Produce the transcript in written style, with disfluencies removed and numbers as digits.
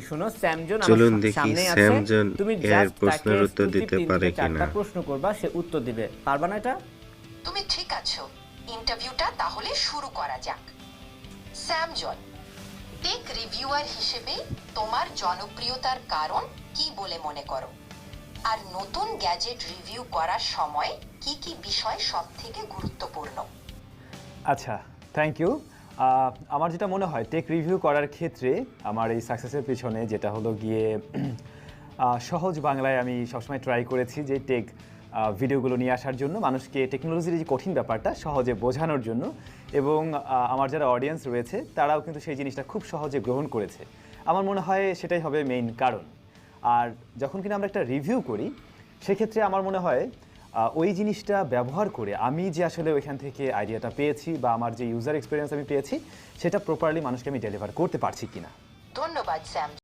শোনো, স্যামজন আমার চলুন দেখি সামনেই আছে। স্যামজন তুমি এর জাস্ট তাকে প্রশ্নের উত্তর এক্সক্লুসিভ দিতে 3 পারে থেকে 4টা কিনা। প্রশ্ন করবা, সে উত্তর দিবে। পারবা না এটা? তুমি ঠিক আছো। ইন্টারভিউটা তাহলে শুরু করা যাক। স্যামজন, টেক রিভিউয়ার হিসেবে তোমার জনপ্রিয়তার কারণ কি বলে মনে করো? আর নতুন গ্যাজেট রিভিউ করার সময় কি কি বিষয় সবথেকে গুরুত্বপূর্ণ? আচ্ছা, থ্যাংক ইউ। আমার যেটা মনে হয় টেক রিভিউ করার ক্ষেত্রে আমার এই সাকসেসের পেছনে যেটা হলো গিয়ে সহজ বাংলায় আমি সবসময় ট্রাই করেছি যে টেক ভিডিওগুলো নিয়ে আসার জন্য, মানুষকে টেকনোলজির যে কঠিন ব্যাপারটা সহজে বোঝানোর জন্য, এবং আমার যারা অডিয়েন্স রয়েছে তারাও কিন্তু সেই জিনিসটা খুব সহজে গ্রহণ করেছে। আমার মনে হয় সেটাই হবে মেইন কারণ। আর যখন কিনা আমরা একটা রিভিউ করি সেক্ষেত্রে আমার মনে হয় ওই জিনিসটা ব্যবহার করে আমি যে আসলে ওইখান থেকে আইডিয়াটা পেয়েছি বা আমার যে ইউজার এক্সপিরিয়েন্স আমি পেয়েছি সেটা প্রপারলি মানুষকে আমি ডেলিভার করতে পারছি কিনা। ধন্যবাদ স্যাম।